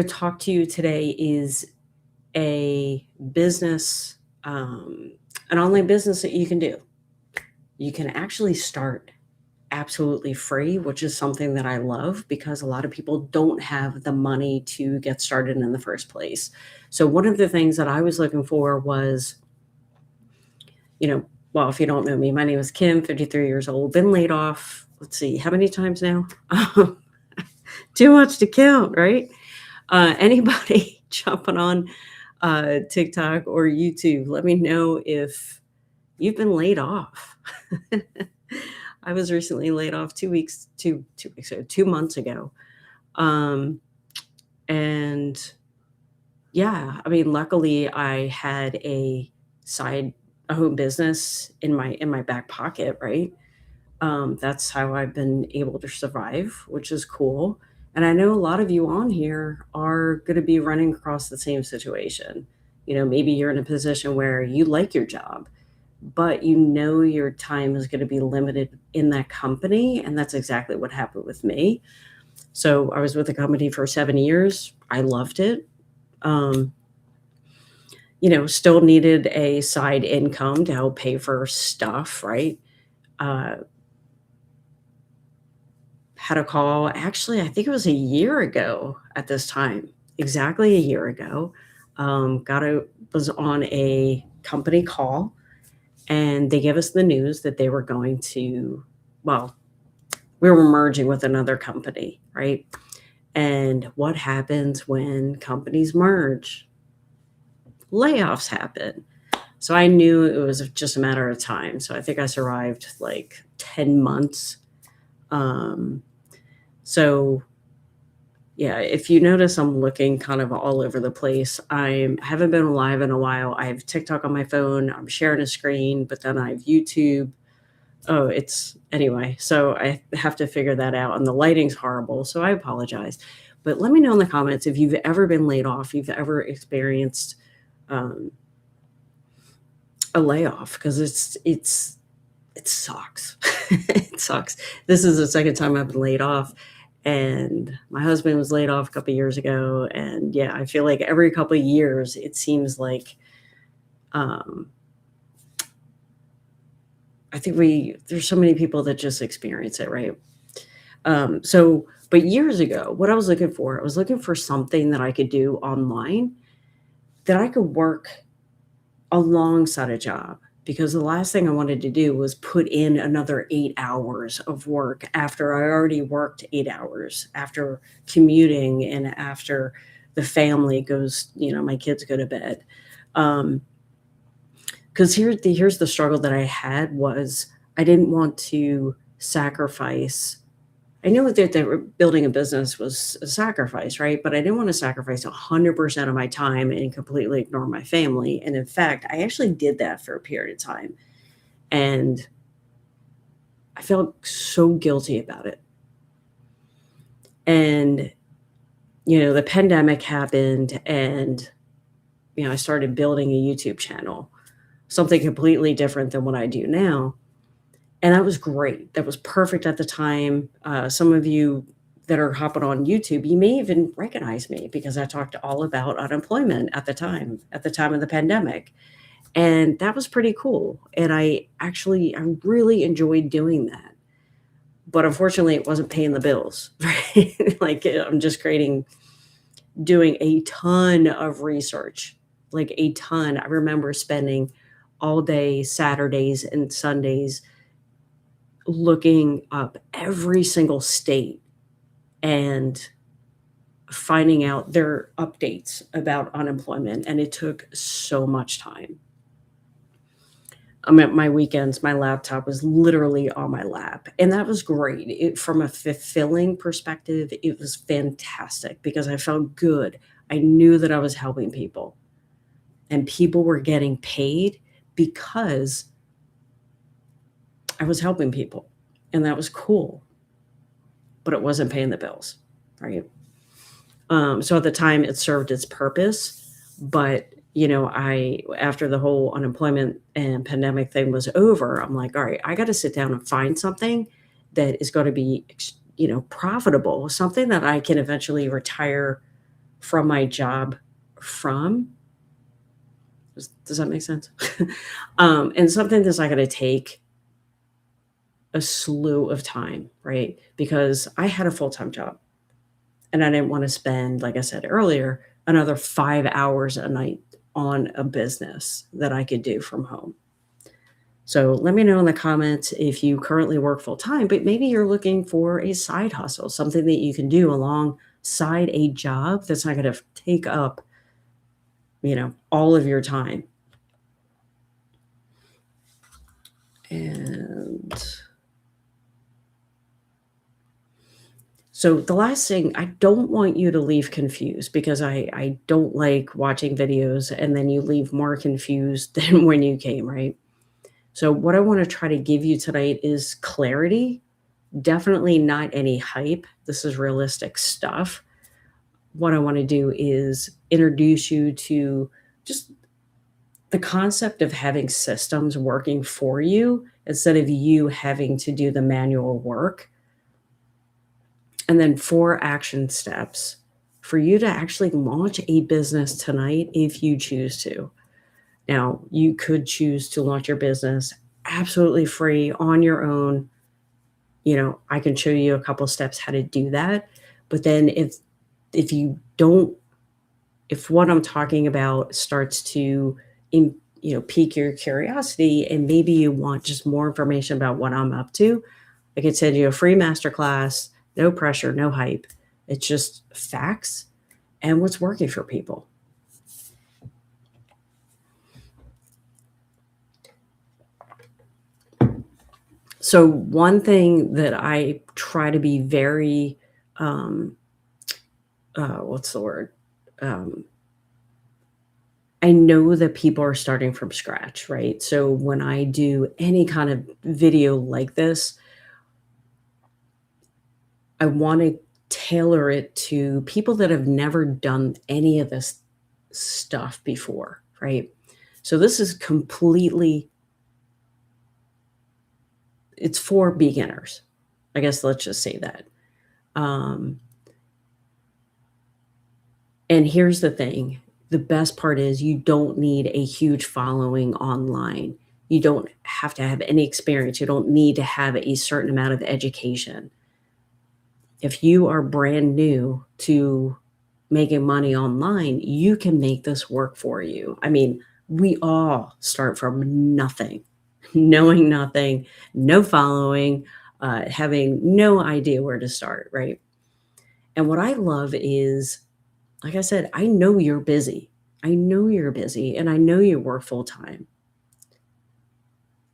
To talk to you today is a business, an online business that you can do. You can actually start absolutely free, which is something that I love because a lot of people don't have the money to get started in the first place. So, one of the things that I was looking for was, you know, well, if you don't know me, my name is Kim, 53 years old, been laid off. Let's see, how many times now? Too much to count, right? Anybody jumping on TikTok or YouTube, let me know if you've been laid off. I was recently laid off 2 weeks ago, 2 months ago. Um, and yeah, I mean, luckily I had side a home business in my back pocket, right? That's how I've been able to survive, which is cool. And I know a lot of you on here are going to be running across the same situation. Maybe you're in a position where you like your job, but you know your time is going to be limited in that company. And that's exactly what happened with me. So I was with the company for 7 years. I loved it. Um, Still needed a side income to help pay for stuff, right? Uh, had a call, actually, I think it was a year ago at this time, exactly a year ago. Got a Was on a company call, and they gave us the news that they were going to, well, we were merging with another company, right? And what happens when companies merge? Layoffs happen. So I knew it was just a matter of time. So I think I survived like 10 months. Um, so Yeah, if you notice I'm looking kind of all over the place, I haven't been live in a while. I have TikTok on my phone, I'm sharing a screen, but then I have YouTube. Oh, it's anyway, so I have to figure that out, and the lighting's horrible, so I apologize. But let me know in the comments if you've ever been laid off, you've ever experienced um, a layoff, because it sucks. It sucks. This is the second time I've been laid off, and my husband was laid off a couple years ago, and, yeah, I feel like every couple of years, it seems like, um, I think there's so many people that just experience it, right? But years ago, what I was looking for something that I could do online that I could work alongside a job, because the last thing I wanted to do was put in another 8 hours of work after I already worked 8 hours, after commuting and after the family goes, my kids go to bed. Um, 'Cause here's the struggle that I had was I didn't want to sacrifice. I knew that building a business was a sacrifice, right? But I didn't wanna sacrifice 100% of my time and completely ignore my family, and in fact, I actually did that for a period of time, and I felt so guilty about it. And, the pandemic happened, and, I started building a YouTube channel, something completely different than what I do now. And that was great. That was perfect at the time. Some of you that are hopping on YouTube, you may even recognize me because I talked all about unemployment at the time of the pandemic. And that was pretty cool. And I really enjoyed doing that. But unfortunately, it wasn't paying the bills, right? Like, I'm just doing a ton of research, like a ton. I remember spending all day Saturdays and Sundays looking up every single state and finding out their updates about unemployment, and it took so much time. At my weekends, my laptop was literally on my lap, and that was great. From a fulfilling perspective, it was fantastic because I felt good. I knew that I was helping people, and people were getting paid because I was helping people, and that was cool, but it wasn't paying the bills, right? So at the time, it served its purpose, but, I after the whole unemployment and pandemic thing was over, I'm like, "All right, I gotta sit down and find something that is gonna be profitable, something that I can eventually retire from my job from. Does that make sense? And something that's not going to take a slew of time, right? Because I had a full time job and I didn't want to spend, like I said earlier, another 5 hours a night on a business that I could do from home. So let me know in the comments if you currently work full time, but maybe you're looking for a side hustle, something that you can do alongside a job that's not going to take up, all of your time. And so the last thing, I don't want you to leave confused because I don't like watching videos and then you leave more confused than when you came, right? So what I want to try to give you tonight is clarity, definitely not any hype. This is realistic stuff. What I want to do is introduce you to just the concept of having systems working for you instead of you having to do the manual work. And then 4 action steps for you to actually launch a business tonight if you choose to. Now, you could choose to launch your business absolutely free on your own. I can show you a couple steps how to do that. But then if you don't if what I'm talking about starts to pique your curiosity and maybe you want just more information about what I'm up to, I could send you a free masterclass, no pressure, no hype. It's just facts and what's working for people. So one thing that I try to be very, what's the word? I know that people are starting from scratch, right? So when I do any kind of video like this, I want to tailor it to people that have never done any of this stuff before, right? So this is it's for beginners. I guess let's just say that. Um, and here's the thing. The best part is you don't need a huge following online. You don't have to have any experience. You don't need to have a certain amount of education. If you are brand new to making money online, you can make this work for you. I mean, we all start from nothing, knowing nothing, no following, having no idea where to start, right? And what I love is, like I said, I know you're busy. I know you're busy and I know you work full time.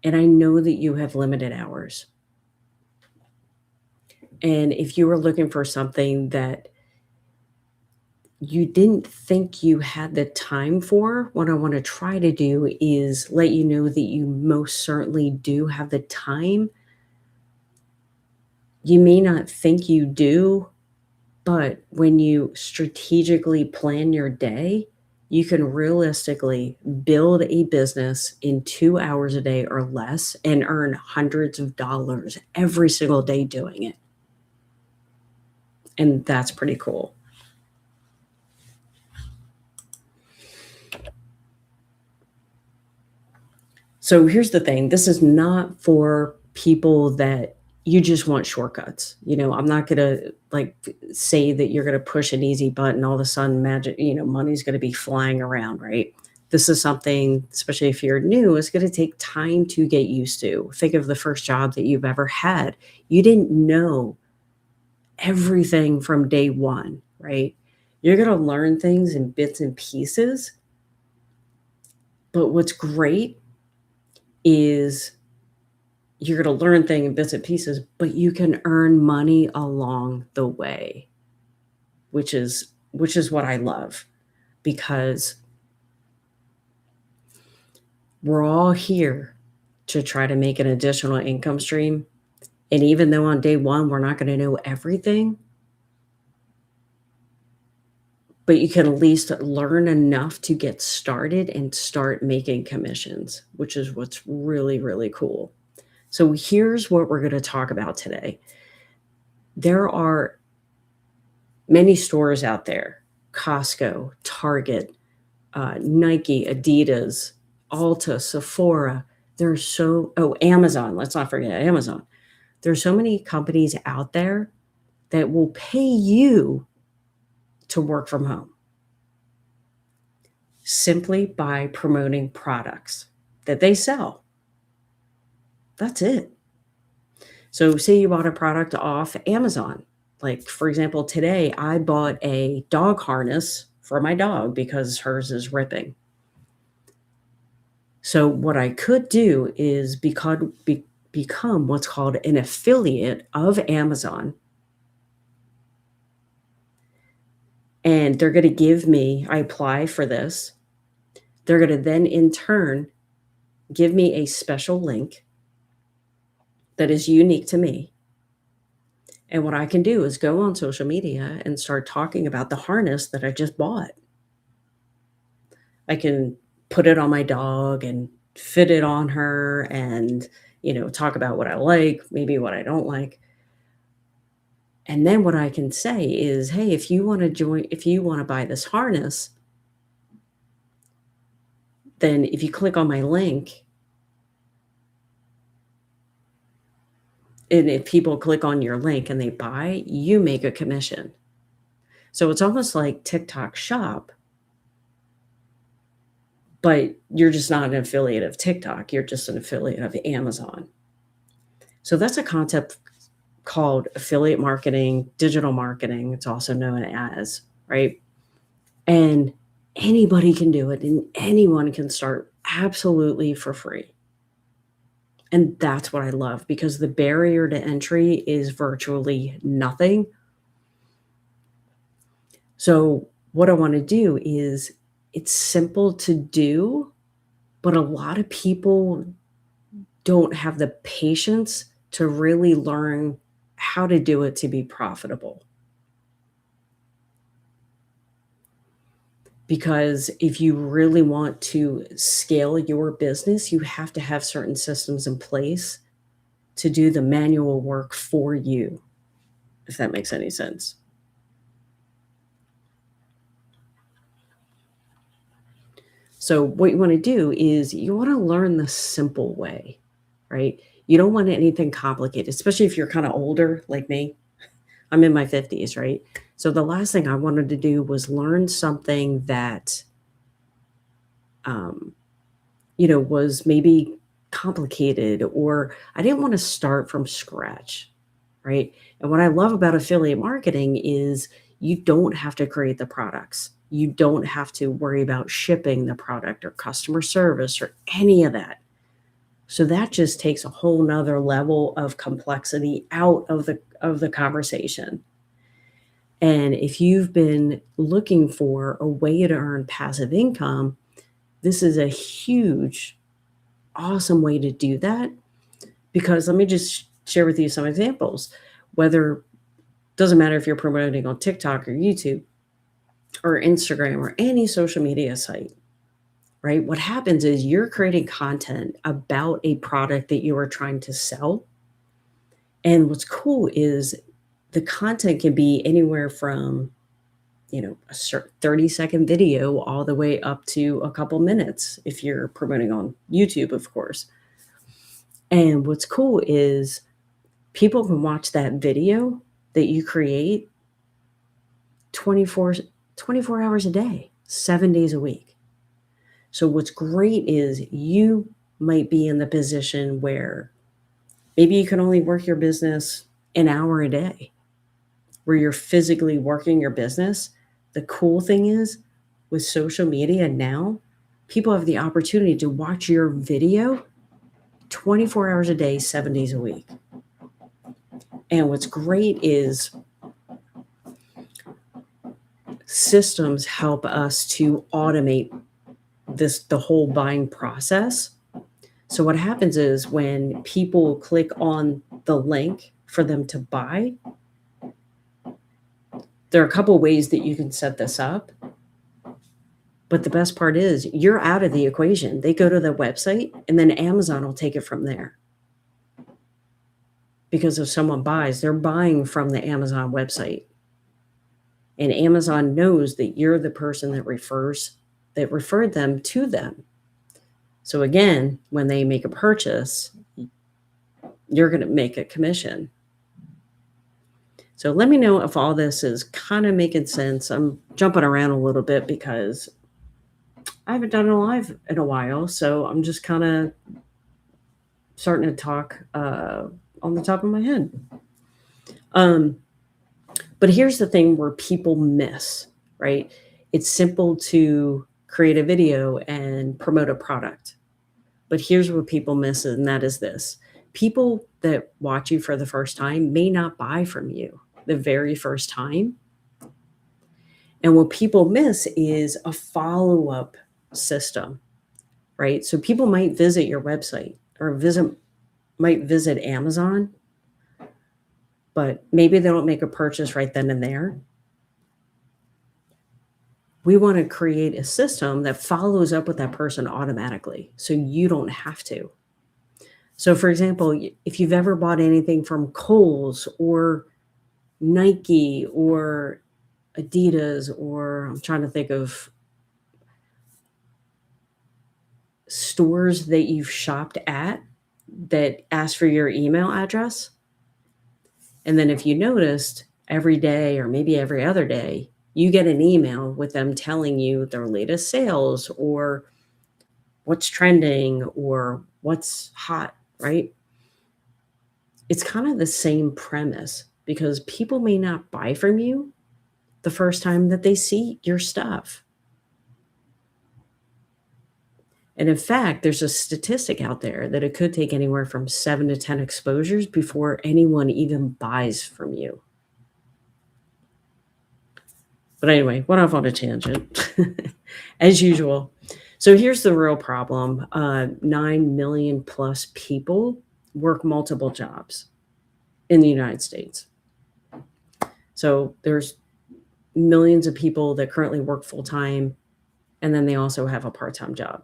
And I know that you have limited hours. And if you were looking for something that you didn't think you had the time for, what I want to try to do is let you know that you most certainly do have the time. You may not think you do, but when you strategically plan your day, you can realistically build a business in 2 hours a day or less and earn hundreds of dollars every single day doing it. And that's pretty cool. So here's the thing, this is not for people that you just want shortcuts. I'm not going to say that you're going to push an easy button, all of a sudden magic, money's going to be flying around, right? This is something, especially if you're new, it's going to take time to get used to. Think of the first job that you've ever had. You didn't know everything from day one, right? You're going to learn things in bits and pieces. But what's great is you're going to learn things in bits and pieces, but you can earn money along the way, which is what I love, because we're all here to try to make an additional income stream. And even though on day one, we're not going to know everything, but you can at least learn enough to get started and start making commissions, which is what's really, really cool. So here's what we're going to talk about today. There are many stores out there Costco, Target, Nike, Adidas, Ulta, Sephora. Amazon. Let's not forget Amazon. There's so many companies out there that will pay you to work from home simply by promoting products that they sell. That's it. So say you bought a product off Amazon. Like, for example, today I bought a dog harness for my dog because hers is ripping. So what I could do is become what's called an affiliate of Amazon. And they're going to give me, I apply for this. They're going to then in turn give me a special link that is unique to me. And what I can do is go on social media and start talking about the harness that I just bought. I can put it on my dog and fit it on her and, talk about what I like, maybe what I don't like. And then what I can say is, hey, if you want to buy this harness, then if you click on my link, and if people click on your link and they buy, you make a commission. So it's almost like TikTok Shop, but you're just not an affiliate of TikTok. You're just an affiliate of Amazon. So that's a concept called affiliate marketing, digital marketing. It's also known as, right? And anybody can do it and anyone can start absolutely for free. And that's what I love because the barrier to entry is virtually nothing. So what I want to do is it's simple to do, but a lot of people don't have the patience to really learn how to do it to be profitable. Because if you really want to scale your business, you have to have certain systems in place to do the manual work for you, if that makes any sense. So what you want to do is you want to learn the simple way, right? You don't want anything complicated, especially if you're kind of older like me. I'm in my 50s, right? So the last thing I wanted to do was learn something that, um, was maybe complicated, or I didn't want to start from scratch, right? And what I love about affiliate marketing is you don't have to create the products. You don't have to worry about shipping the product or customer service or any of that. So that just takes a whole nother level of complexity out of the conversation. And if you've been looking for a way to earn passive income, this is a huge, awesome way to do that. Because let me just share with you some examples. Doesn't matter if you're promoting on TikTok or YouTube or Instagram or any social media site, right? What happens is you're creating content about a product that you are trying to sell. And what's cool is the content can be anywhere from, a 30-second video all the way up to a couple minutes if you're promoting on YouTube, of course. And what's cool is people can watch that video that you create 24 hours a day, 7 days a week. So what's great is you might be in the position where maybe you can only work your business an hour a day, where you're physically working your business. The cool thing is with social media now, people have the opportunity to watch your video 24 hours a day, 7 days a week. And what's great is systems help us to automate the whole buying process. So what happens is when people click on the link for them to buy, there are a couple ways that you can set this up. But the best part is you're out of the equation. They go to the website and then Amazon will take it from there. Because if someone buys, they're buying from the Amazon website. And Amazon knows that you're the person that referred them to them. So again, when they make a purchase, you're going to make a commission. So let me know if all this is kind of making sense. I'm jumping around a little bit because I haven't done a live in a while. So I'm just kind of starting to talk on the top of my head. But here's the thing where people miss, right? It's simple to create a video and promote a product. But here's what people miss, and that is this. People that watch you for the first time may not buy from you the very first time. And what people miss is a follow-up system, right? So people might visit your website or might visit Amazon, but maybe they don't make a purchase right then and there. We want to create a system that follows up with that person automatically so you don't have to. So, for example, if you've ever bought anything from Kohl's or Nike or Adidas, or I'm trying to think of stores that you've shopped at that ask for your email address. And then if you noticed every day or maybe every other day, you get an email with them telling you their latest sales or what's trending or what's hot, right? It's kind of the same premise because people may not buy from you the first time that they see your stuff. And in fact, there's a statistic out there that it could take anywhere from 7 to 10 exposures before anyone even buys from you. But anyway, went off on a tangent, as usual. So here's the real problem. 9 million plus people work multiple jobs in the United States. So there's millions of people that currently work full-time, and then they also have a part-time job.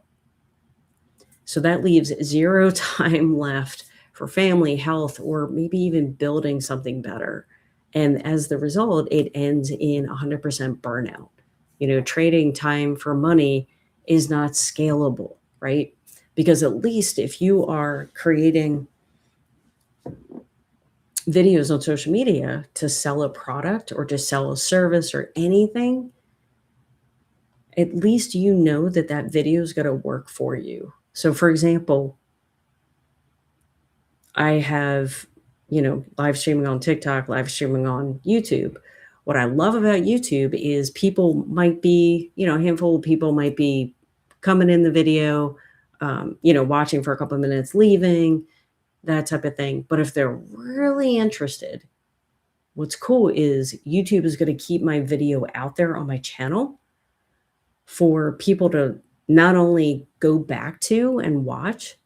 So that leaves 0 time left for family, health, or maybe even building something better. And as the result, it ends in 100% burnout. Trading time for money is not scalable, right? Because at least if you are creating videos on social media to sell a product or to sell a service or anything, at least you know that that video is going to work for you. So for example, I have, live streaming on TikTok, live streaming on YouTube. What I love about YouTube is people might be, a handful of people might be coming in the video, watching for a couple of minutes, leaving, that type of thing. But if they're really interested, what's cool is YouTube is going to keep my video out there on my channel for people to not only go back to and watch,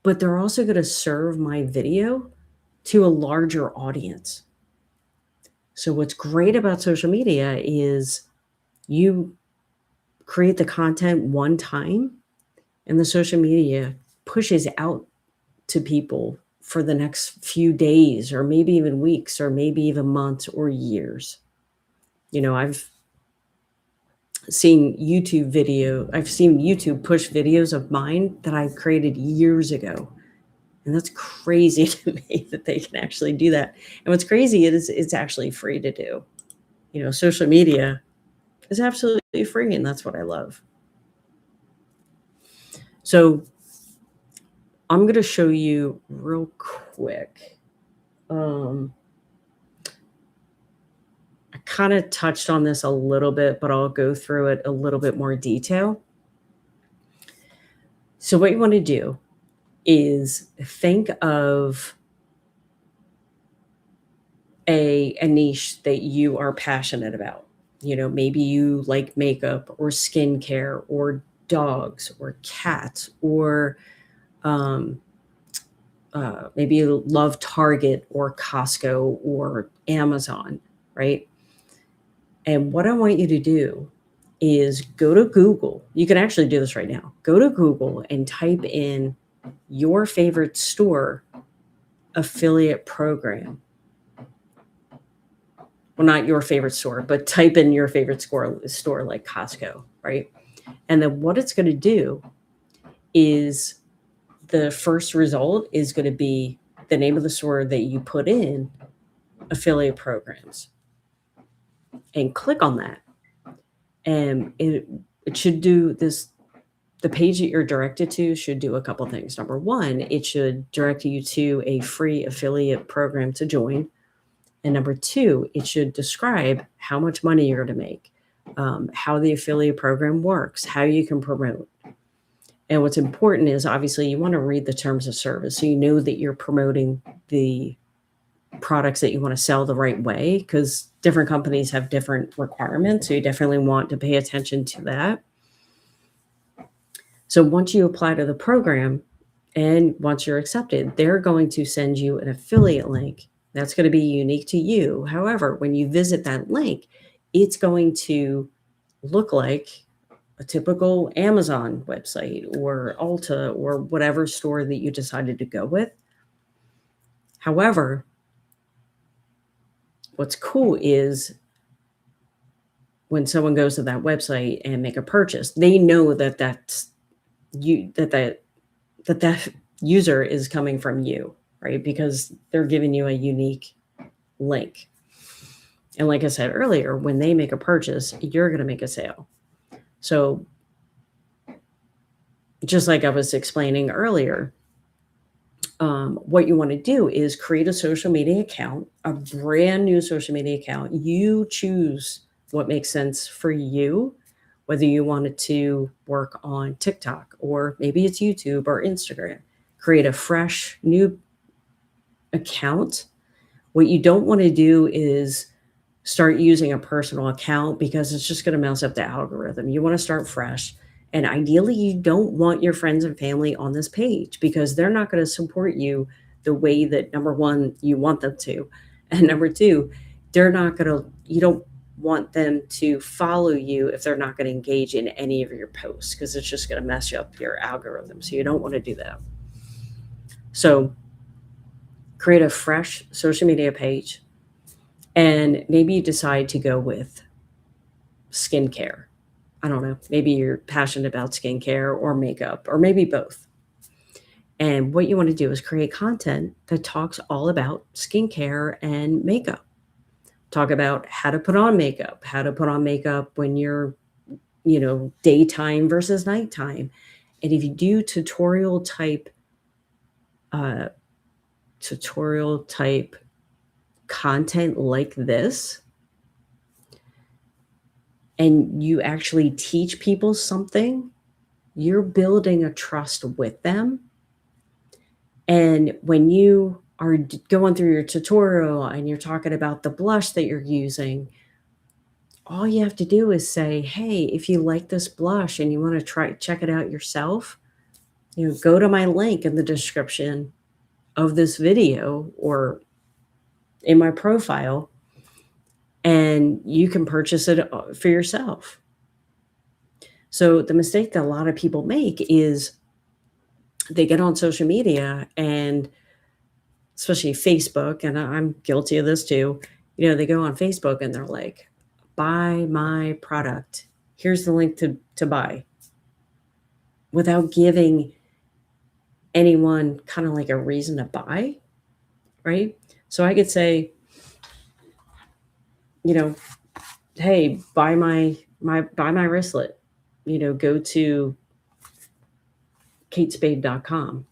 but they're also going to serve my video to a larger audience. So what's great about social media is you create the content one time and the social media pushes out to people for the next few days or maybe even weeks or maybe even months or years. I've seen YouTube push videos of mine that I created years ago. And that's crazy to me that they can actually do that. And what's crazy is it's actually free to do. Social media is absolutely free, and that's what I love. So I'm going to show you real quick. I kind of touched on this a little bit, but I'll go through it a little bit more detail. So what you want to do is think of a niche that you are passionate about. Maybe you like makeup or skincare or dogs or cats or maybe you love Target or Costco or Amazon, right? And what I want you to do is go to Google. You can actually do this right now. Go to Google and type in your favorite store affiliate program. well, not your favorite store, but type in your favorite store like Costco, right? And then what it's going to do is the first result is going to be the name of the store that you put in affiliate programs, and click on that. And it should do this. The page that you're directed to should do a couple things. Number one, it should direct you to a free affiliate program to join. And number two, it should describe how much money you're going to make, how the affiliate program works, how you can promote. And what's important is obviously you want to read the terms of service so you know that you're promoting the products that you want to sell the right way, because different companies have different requirements. So you definitely want to pay attention to that. So once you apply to the program and once you're accepted, they're going to send you an affiliate link that's going to be unique to you. However, when you visit that link, it's going to look like a typical Amazon website or Ulta or whatever store that you decided to go with. However, what's cool is when someone goes to that website and make a purchase, they know that that user is coming from you, right? Because they're giving you a unique link. And like I said earlier, when they make a purchase, you're going to make a sale. So just like I was explaining earlier, what you want to do is create a social media account, a brand new social media account. You choose what makes sense for you, whether you wanted to work on TikTok or maybe it's YouTube or Instagram. Create a fresh new account. What you don't want to do is start using a personal account because it's just going to mess up the algorithm. You want to start fresh. And ideally, you don't want your friends and family on this page because they're not going to support you the way that, number one, you want them to. And number two, you don't want them to follow you if they're not going to engage in any of your posts because it's just going to mess up your algorithm. So you don't want to do that. So create a fresh social media page, and maybe you decide to go with skincare. I don't know, maybe you're passionate about skincare or makeup, or maybe both. And what you want to do is create content that talks all about skincare and makeup. Talk about how to put on makeup, when you're, daytime versus nighttime. And if you do tutorial type content like this, and you actually teach people something, you're building a trust with them. And when you are going through your tutorial and you're talking about the blush that you're using, all you have to do is say, hey, if you like this blush and you want to check it out yourself, go to my link in the description of this video or in my profile, and you can purchase it for yourself. So the mistake that a lot of people make is they get on social media, and especially Facebook, and I'm guilty of this too. They go on Facebook and they're like, buy my product. Here's the link to buy, without giving anyone kind of like a reason to buy, right? So I could say, hey, buy my wristlet, go to katespade.com.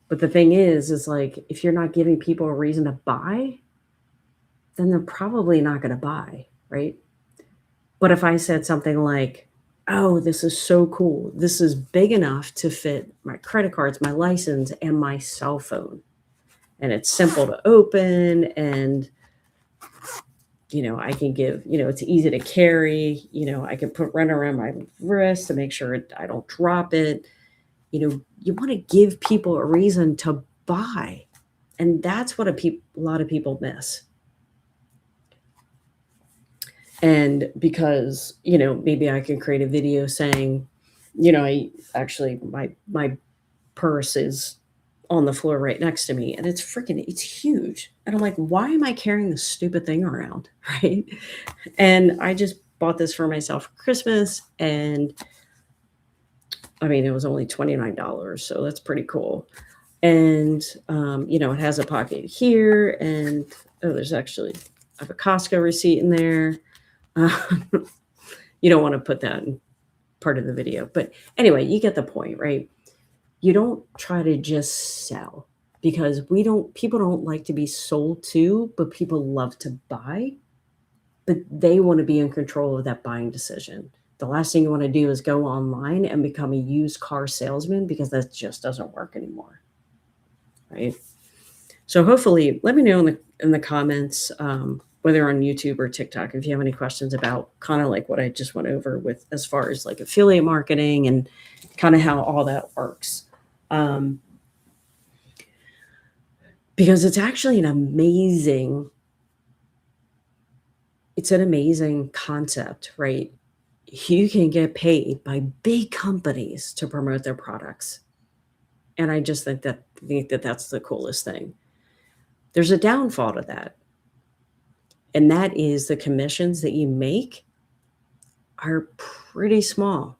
But the thing is like, if you're not giving people a reason to buy, then they're probably not going to buy, right? But if I said something like, oh, this is so cool, this is big enough to fit my credit cards, my license, and my cell phone, and it's simple to open, and I can give, it's easy to carry, I can run around my wrist to make sure I don't drop it. You want to give people a reason to buy. And that's what a lot of people miss. And because, maybe I can create a video saying, I actually, my purse is on the floor right next to me, and it's huge. And I'm like, why am I carrying this stupid thing around? Right. And I just bought this for myself for Christmas. And I mean, it was only $29. So that's pretty cool. And, it has a pocket here. And oh, there's actually, I have a Costco receipt in there. Um, you don't want to put that in part of the video. But anyway, you get the point, right? You don't try to just sell because people don't like to be sold to, but people love to buy, but they want to be in control of that buying decision. The last thing you want to do is go online and become a used car salesman because that just doesn't work anymore. Right. So hopefully let me know in the comments, whether on YouTube or TikTok, if you have any questions about kind of like what I just went over with as far as like affiliate marketing and kind of how all that works. Because it's actually it's an amazing concept, right? You can get paid by big companies to promote their products. And I just think that that's the coolest thing. There's a downfall to that. And that is the commissions that you make are pretty small.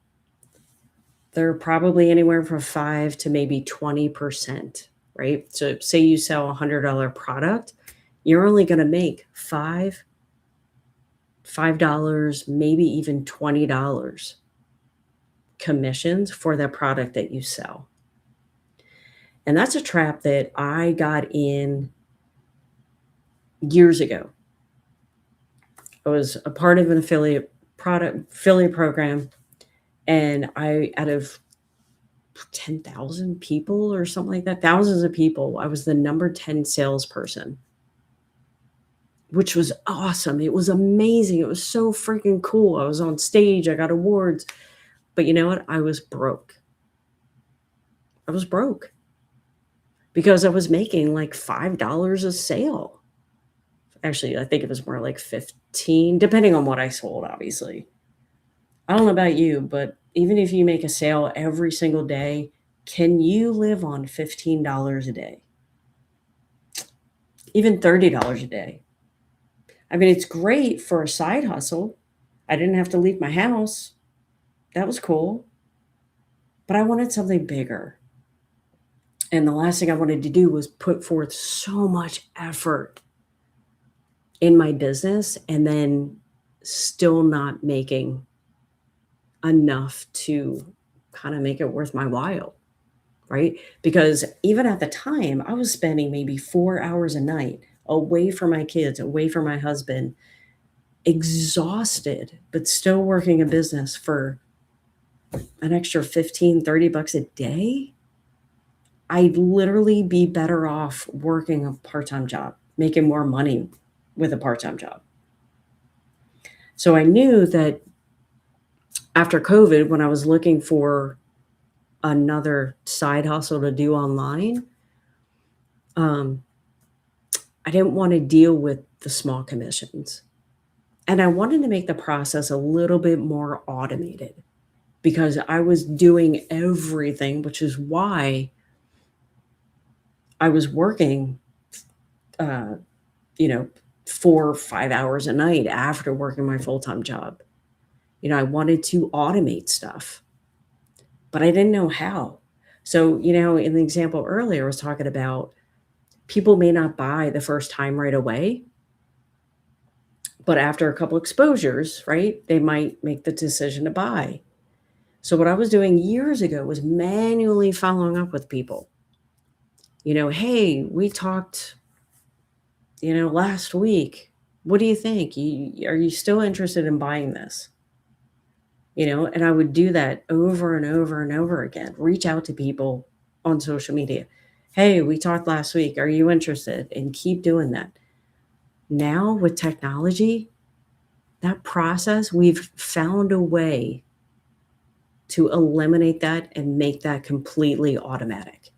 They're probably anywhere from 5 to maybe 20%, right? So say you sell a $100 product, you're only going to make $5, maybe even $20 commissions for that product that you sell. And that's a trap that I got in years ago. I was a part of an affiliate program, and out of 10,000 people or something like that, thousands of people, I was the number 10 salesperson, which was awesome. It was amazing. It was so freaking cool. I was on stage, I got awards, but you know what? I was broke. I was broke because I was making like $5 a sale. Actually, I think it was more like 15, depending on what I sold, obviously. I don't know about you, but even if you make a sale every single day, can you live on $15 a day? Even $30 a day. I mean, it's great for a side hustle. I didn't have to leave my house. That was cool. But I wanted something bigger. And the last thing I wanted to do was put forth so much effort in my business and then still not making enough to kind of make it worth my while, right? Because even at the time, I was spending maybe 4 hours a night away from my kids, away from my husband, exhausted, but still working a business for an extra 15, $30 a day. I'd literally be better off working a part-time job, making more money with a part-time job. So I knew that after COVID, when I was looking for another side hustle to do online, I didn't want to deal with the small commissions. And I wanted to make the process a little bit more automated because I was doing everything, which is why I was working, uh, 4 or 5 hours a night after working my full-time job. I wanted to automate stuff, but I didn't know how. So, in the example earlier, I was talking about people may not buy the first time right away, but after a couple exposures, right, they might make the decision to buy. So what I was doing years ago was manually following up with people. Hey, we talked, last week. What do you think? Are you still interested in buying this? And I would do that over and over and over again. Reach out to people on social media. Hey, we talked last week. Are you interested? And keep doing that. Now with technology, that process, we've found a way to eliminate that and make that completely automatic.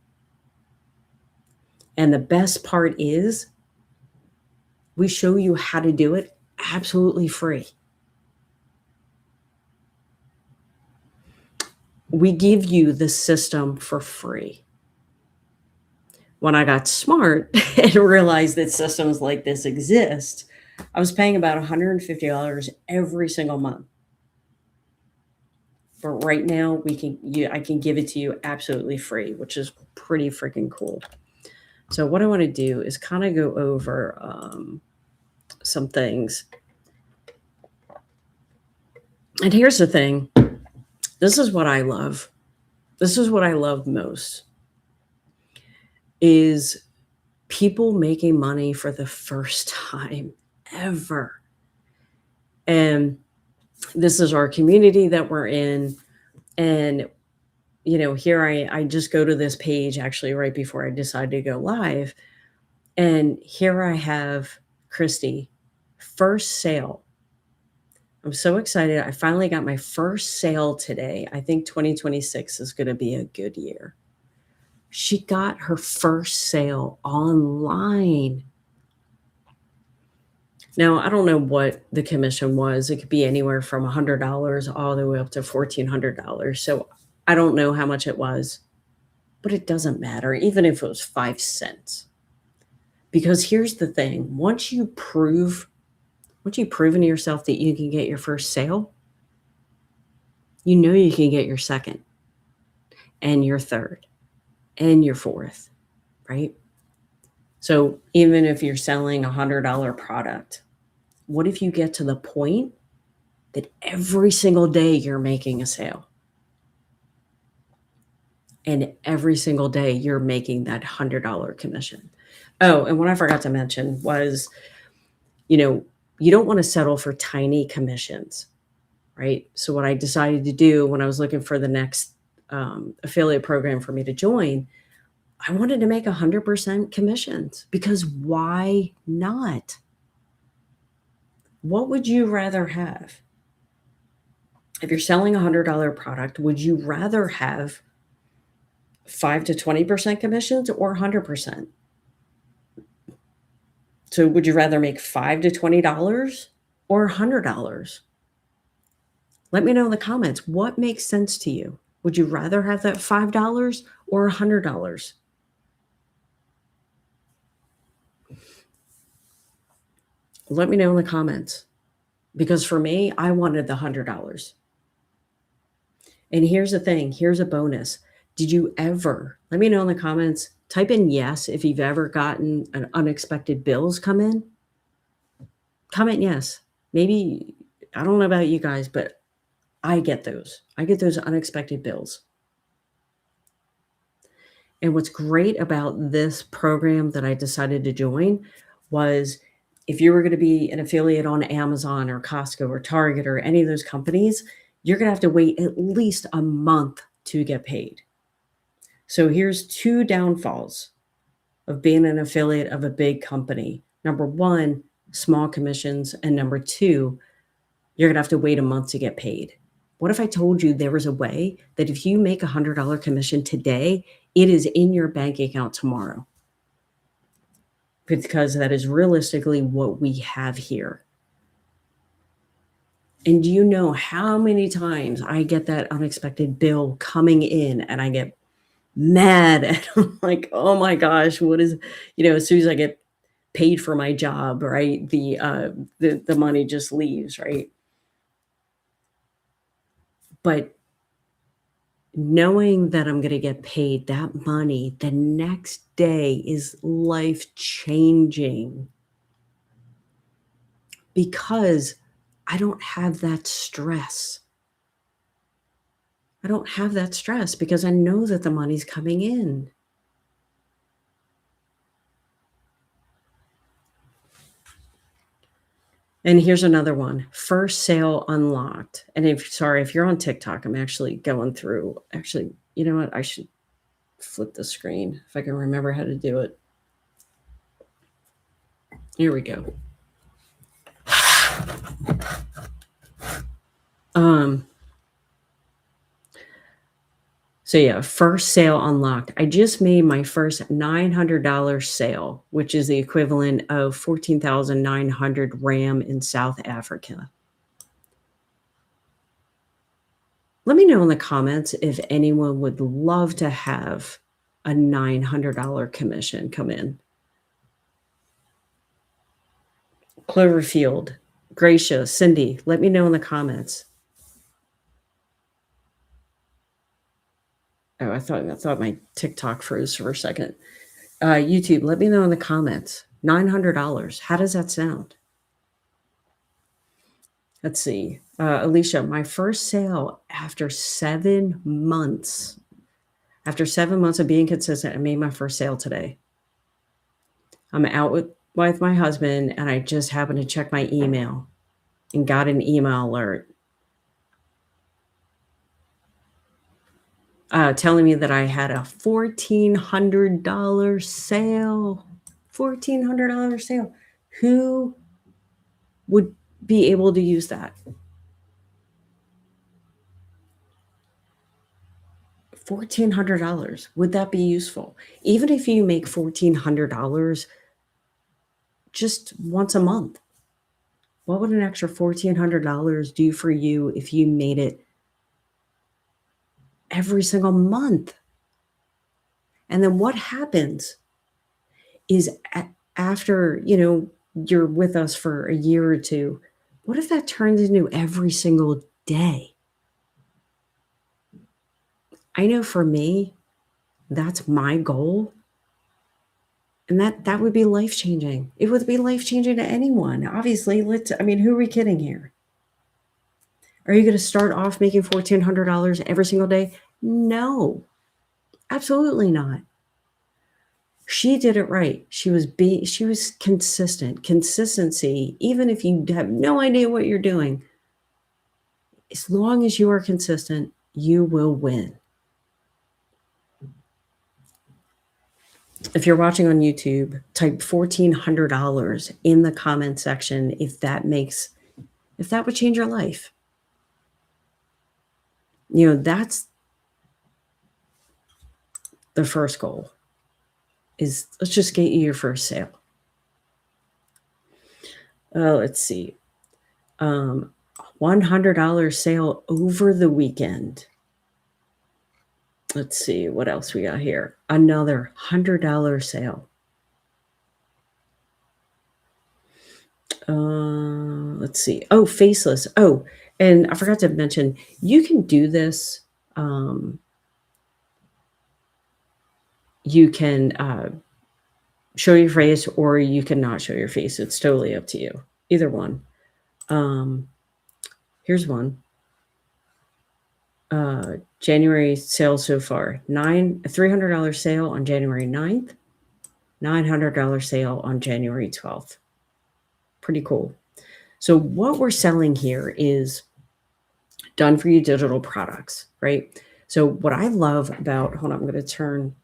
And the best part is we show you how to do it absolutely free. We give you the system for free. When I got smart and realized that systems like this exist, I was paying about $150 every single month. But right now, I can give it to you absolutely free, which is pretty freaking cool. So what I want to do is kind of go over some things. And here's the thing. This is what I love. This is what I love most is people making money for the first time ever. And this is our community that we're in. And, here I just go to this page actually right before I decide to go live. And here I have Christy, first sale. I'm so excited. I finally got my first sale today. I think 2026 is going to be a good year. She got her first sale online. Now, I don't know what the commission was. It could be anywhere from $100 all the way up to $1,400. So I don't know how much it was, but it doesn't matter, even if it was 5 cents. Because here's the thing. Once you've proven to yourself that you can get your first sale, you know you can get your second and your third and your fourth, right? So even if you're selling a $100 product, what if you get to the point that every single day you're making a sale? And every single day you're making that $100 commission. Oh, and what I forgot to mention was, you don't want to settle for tiny commissions, right? So what I decided to do when I was looking for the next affiliate program for me to join, I wanted to make 100% commissions because why not? What would you rather have? If you're selling a $100 product, would you rather have 5 to 20% commissions or 100%? So would you rather make $5 to $20 or $100? Let me know in the comments what makes sense to you. Would you rather have that $5 or $100? Let me know in the comments. Because for me, I wanted the $100. And here's the thing, here's a bonus. Did you ever, let me know in the comments, type in yes if you've ever gotten an unexpected bills come in. Comment yes. Maybe, I don't know about you guys, but I get those. I get those unexpected bills. And what's great about this program that I decided to join was if you were going to be an affiliate on Amazon or Costco or Target or any of those companies, you're going to have to wait at least a month to get paid. So here's 2 downfalls of being an affiliate of a big company. Number 1, small commissions. And number 2, you're going to have to wait a month to get paid. What if I told you there was a way that if you make a $100 commission today, it is in your bank account tomorrow? Because that is realistically what we have here. And do you know how many times I get that unexpected bill coming in and I get mad and I'm like, oh my gosh, what is, as soon as I get paid for my job, right? The money just leaves, right? But knowing that I'm going to get paid that money the next day is life changing because I don't have that stress. I don't have that stress because I know that the money's coming in. And here's another one. First sale unlocked. And if you're on TikTok, I'm actually going through. Actually, you know what? I should flip the screen if I can remember how to do it. Here we go. So yeah, first sale unlocked. I just made my first $900 sale, which is the equivalent of 14,900 RAM in South Africa. Let me know in the comments if anyone would love to have a $900 commission come in. Cloverfield, Gracia, Cindy, let me know in the comments. Oh, I thought my TikTok froze for a second. YouTube, let me know in the comments. $900. How does that sound? Let's see. Alicia, my first sale after 7 months. After 7 months of being consistent, I made my first sale today. I'm out with my husband, and I just happened to check my email and got an email alert telling me that I had a $1,400 sale. $1,400 sale. Who would be able to use that? $1,400. Would that be useful? Even if you make $1,400 just once a month, what would an extra $1,400 do for you if you made it every single month? And then what happens is after, you're with us for a year or two, what if that turns into every single day? I know for me, that's my goal. And that would be life-changing. It would be life-changing to anyone. Obviously, who are we kidding here? Are you going to start off making $1,400 every single day? No, absolutely not. She did it right. She was consistent. Consistency, even if you have no idea what you're doing, as long as you are consistent, you will win. If you're watching on YouTube, type $1,400 in the comment section if that would change your life. That's the first goal, is let's just get you your first sale. Let's see. $100 sale over the weekend. Let's see what else we got here. Another $100 sale. Let's see. Oh, faceless. Oh, and I forgot to mention, you can do this. You can show your face, or you can not show your face. It's totally up to you. Either one. Here's one. January sales so far. $300 sale on January 9th. $900 sale on January 12th. Pretty cool. So what we're selling here is done for you digital products, right? So what I love about, hold on, I'm going to turn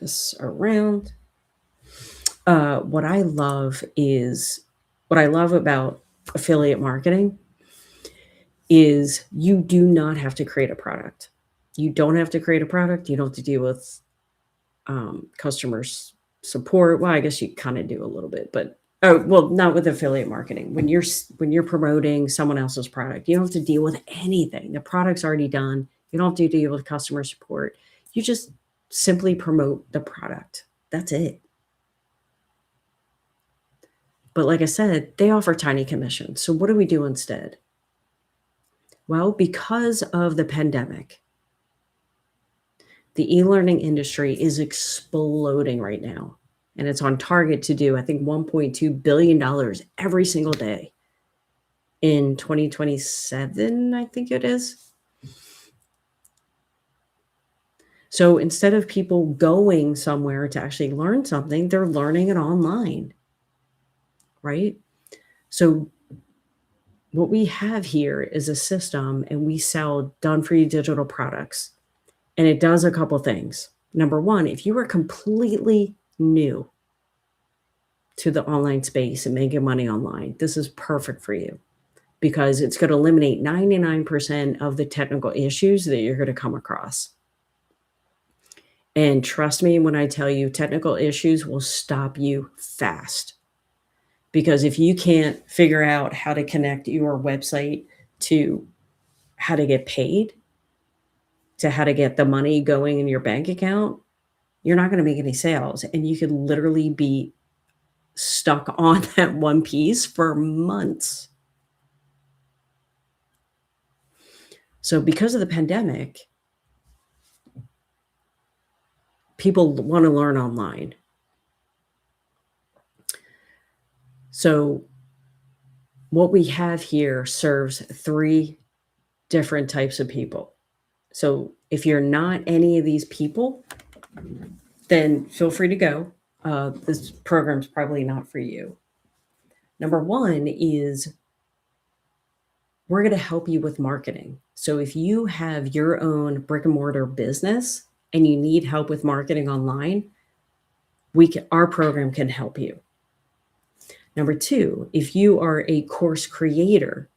this around. What I love about affiliate marketing is you do not have to create a product. You don't have to create a product. You don't have to deal with customer support. Well, I guess you kind of do a little bit, but not with affiliate marketing. When you're promoting someone else's product, you don't have to deal with anything. The product's already done. You don't have to deal with customer support. You just simply promote the product. That's it. But like I said, they offer tiny commissions. So what do we do instead? Well, because of the pandemic, the e-learning industry is exploding right now. And it's on target to do, I think, $1.2 billion every single day in 2027, I think it is. So instead of people going somewhere to actually learn something, they're learning it online, right? So what we have here is a system, and we sell done-for-you digital products. And it does a couple things. Number one, if you are completely new to the online space and making money online, this is perfect for you, because it's going to eliminate 99% of the technical issues that you're going to come across. And trust me when I tell you, technical issues will stop you fast. Because if you can't figure out how to connect your website to how to get paid, to how to get the money going in your bank account, you're not going to make any sales. And you could literally be stuck on that one piece for months. So, because of the pandemic, people want to learn online. So, what we have here serves three different types of people. So, if you're not any of these people, then feel free to go. This program's probably not for you. Number one is we're going to help you with marketing. So if you have your own brick and mortar business and you need help with marketing online, our program can help you. Number two, if you are a course creator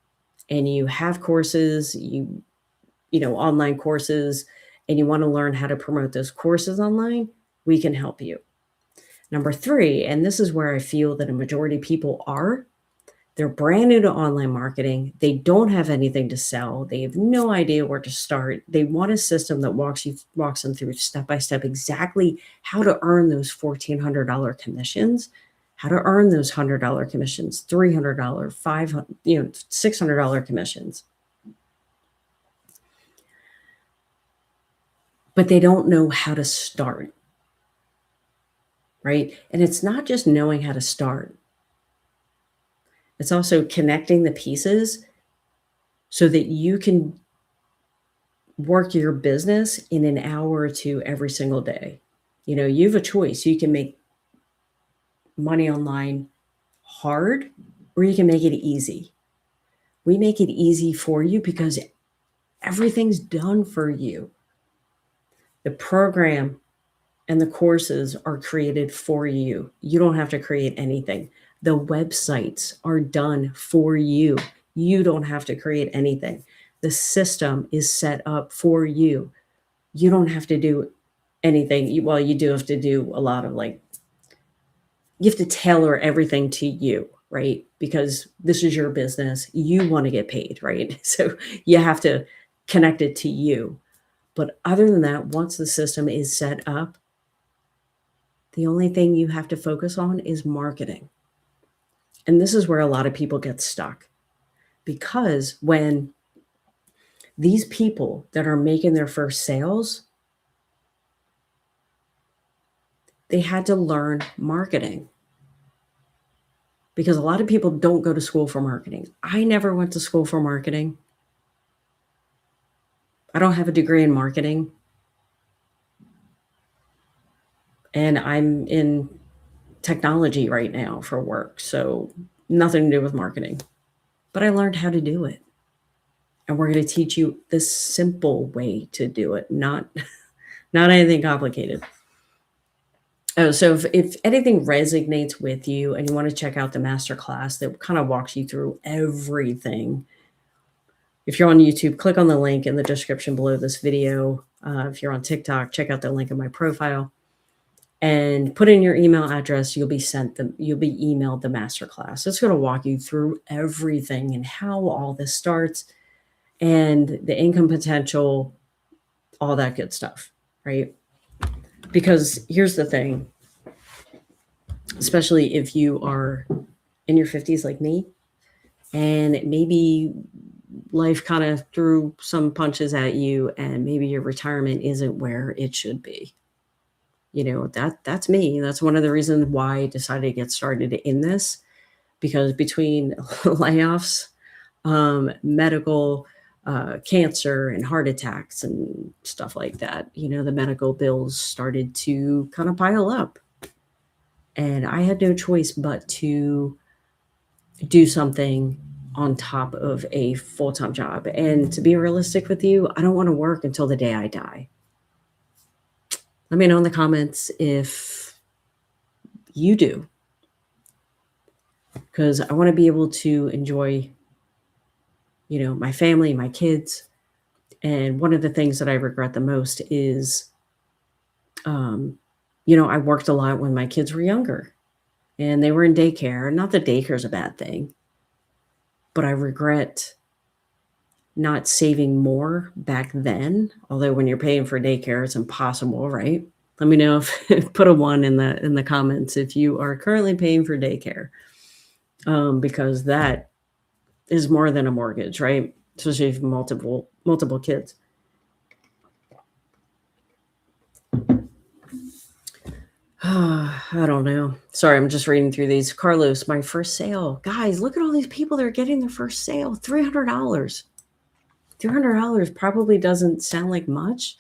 and you have courses, online courses, and you want to learn how to promote those courses online, we can help you. Number three, and this is where I feel that a majority of people are, they're brand new to online marketing. They don't have anything to sell. They have no idea where to start. They want a system that walks them through step by step exactly how to earn those $1,400 commissions, how to earn those $100 commissions, $300, $500, $600 commissions. But they don't know how to start, right? And it's not just knowing how to start. It's also connecting the pieces so that you can work your business in an hour or two every single day. You have a choice. You can make money online hard, or you can make it easy. We make it easy for you because everything's done for you. The program and the courses are created for you. You don't have to create anything. The websites are done for you. You don't have to create anything. The system is set up for you. You don't have to do anything. Well, you do have to do a lot of you have to tailor everything to you, right? Because this is your business. You want to get paid, right? So you have to connect it to you. But other than that, once the system is set up, the only thing you have to focus on is marketing. And this is where a lot of people get stuck, because when these people that are making their first sales, they had to learn marketing, because a lot of people don't go to school for marketing. I never went to school for marketing. I don't have a degree in marketing. And I'm in technology right now for work, so nothing to do with marketing. But I learned how to do it. And we're going to teach you the simple way to do it, not anything complicated. So if anything resonates with you and you want to check out the masterclass that kind of walks you through everything, if you're on YouTube, click on the link in the description below this video. If you're on TikTok, check out the link in my profile and put in your email address. You'll be emailed the masterclass. It's going to walk you through everything and how all this starts and the income potential, all that good stuff, right? Because here's the thing, especially if you are in your 50s like me, and maybe life kind of threw some punches at you and maybe your retirement isn't where it should be. That's me. That's one of the reasons why I decided to get started in this, because between layoffs, medical, cancer and heart attacks and stuff like that, the medical bills started to kind of pile up. And I had no choice but to do something on top of a full-time job. And to be realistic with you, I don't want to work until the day I die. Let me know in the comments if you do, because I want to be able to enjoy, my family, my kids. And one of the things that I regret the most is, I worked a lot when my kids were younger and they were in daycare. Not that daycare is a bad thing, but I regret not saving more back then, although when you're paying for daycare, it's impossible, right? Let me know if put a 1 in the comments if you are currently paying for daycare, because that is more than a mortgage, right? Especially if multiple kids. I don't know. Sorry, I'm just reading through these. Carlos, my first sale. Guys, look at all these people that are getting their first sale. $300. $300 probably doesn't sound like much,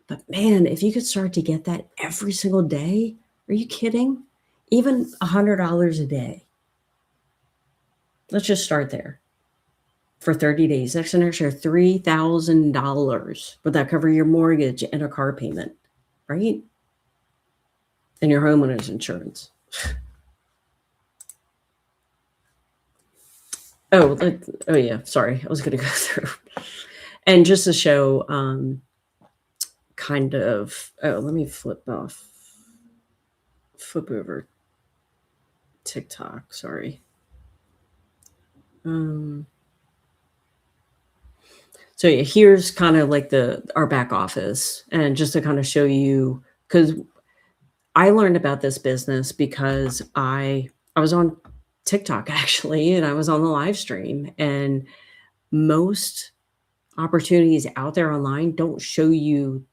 but man, if you could start to get that every single day, are you kidding? Even $100 a day. Let's just start there for 30 days. That's an extra $3,000. Would that cover your mortgage and a car payment, right? And your homeowner's insurance. Oh yeah, sorry. I was going to go through. And just to show kind of, let me flip over TikTok, sorry. So yeah, here's kind of like our back office, and just to kind of show you, because I learned about this business because I was on TikTok actually, and I was on the live stream, and most opportunities out there online don't show you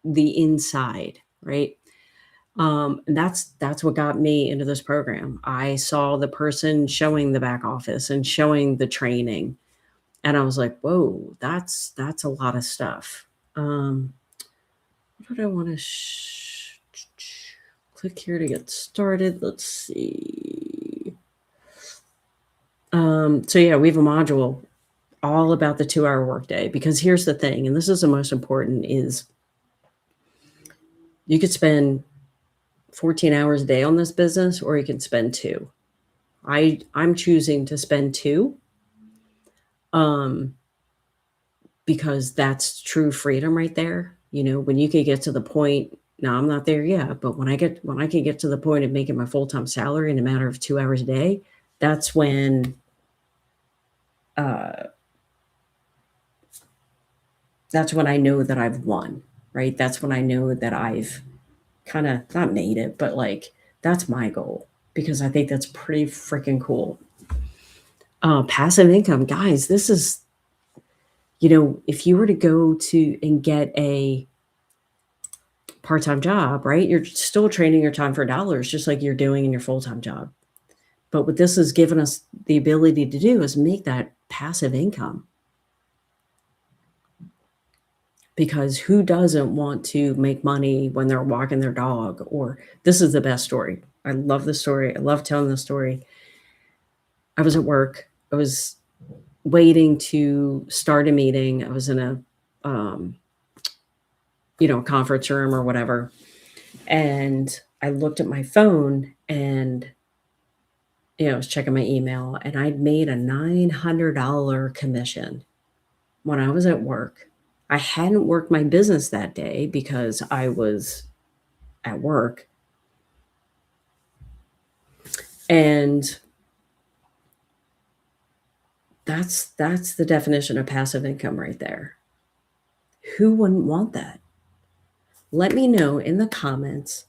the inside, right? And that's what got me into this program. I saw the person showing the back office and showing the training, and I was like, whoa, that's a lot of stuff. What did I want to click here to get started? Let's see. So yeah, we have a module all about the 2-hour workday, because here's the thing, and this is the most important, is you could spend 14 hours a day on this business, or you can spend 2. I'm choosing to spend 2, because that's true freedom right there. You know, when you could get to the point, now I'm not there yet, but when I can get to the point of making my full-time salary in a matter of 2 hours a day, that's when I know that I've won, right? That's when I know that I've kind of not made it, but like that's my goal, because I think that's pretty freaking cool. Passive income, guys, this is, if you were to go to and get a part-time job, right? You're still trading your time for dollars, just like you're doing in your full-time job. But what this has given us the ability to do is make that passive income. Because who doesn't want to make money when they're walking their dog? Or this is the best story. I love the story. I love telling the story. I was at work. I was waiting to start a meeting. I was in a conference room or whatever. And I looked at my phone, and I was checking my email, and I'd made a $900 commission when I was at work. I hadn't worked my business that day because I was at work. And that's the definition of passive income right there. Who wouldn't want that? Let me know in the comments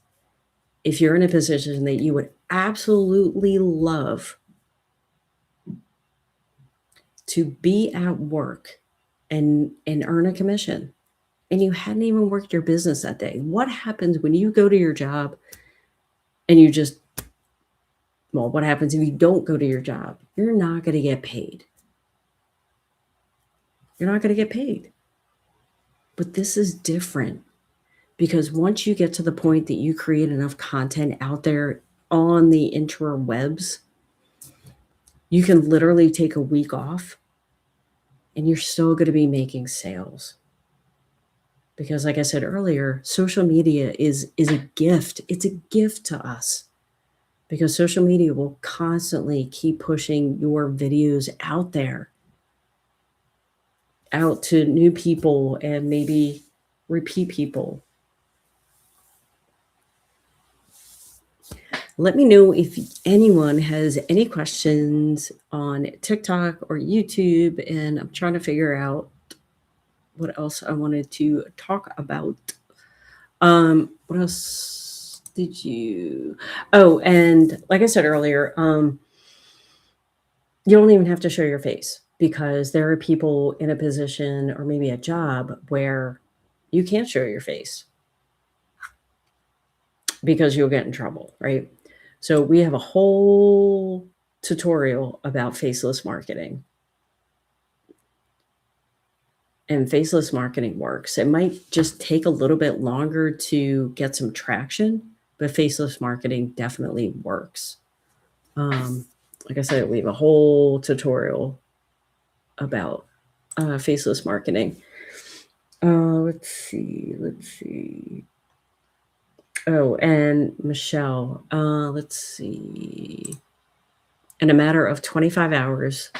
if you're in a position that you would absolutely love to be at work and earn a commission, and you hadn't even worked your business that day. What happens when you go to your job and what happens if you don't go to your job? You're not going to get paid. You're not going to get paid. But this is different, because once you get to the point that you create enough content out there on the interwebs, you can literally take a week off and you're still going to be making sales. Because like I said earlier, social media is a gift. It's a gift to us, because social media will constantly keep pushing your videos out there, out to new people and maybe repeat people. Let me know if anyone has any questions on TikTok or YouTube, and I'm trying to figure out what else I wanted to talk about. What else did you? Oh, and like I said earlier, you don't even have to show your face, because there are people in a position or maybe a job where you can't show your face because you'll get in trouble, right? So we have a whole tutorial about faceless marketing. And faceless marketing works. It might just take a little bit longer to get some traction, but faceless marketing definitely works. Like I said, we have a whole tutorial about faceless marketing. Let's see. Oh, and Michelle, let's see. In a matter of 25 hours,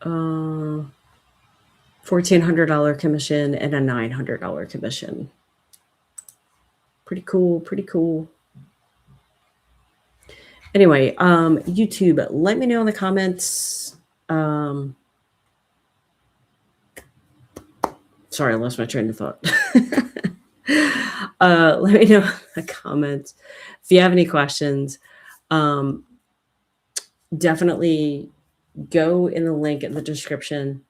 $1,400 commission and a $900 commission. Pretty cool, pretty cool. Anyway, YouTube, let me know in the comments. Sorry, I lost my train of thought. Let me know in the comments if you have any questions. Definitely go in the link in the description,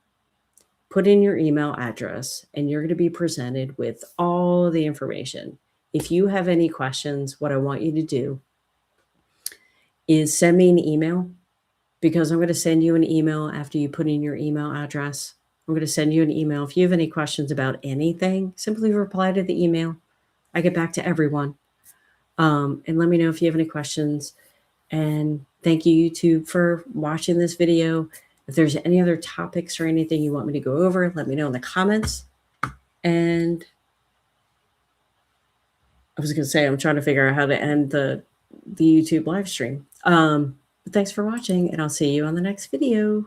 put in your email address, and you're going to be presented with all the information. If you have any questions, what I want you to do is send me an email, because I'm going to send you an email after you put in your email address. I'm going to send you an email. If you have any questions about anything, simply reply to the email. I get back to everyone. And let me know if you have any questions. And thank you, YouTube, for watching this video. If there's any other topics or anything you want me to go over, let me know in the comments. And I was going to say, I'm trying to figure out how to end the YouTube live stream. But thanks for watching, and I'll see you on the next video.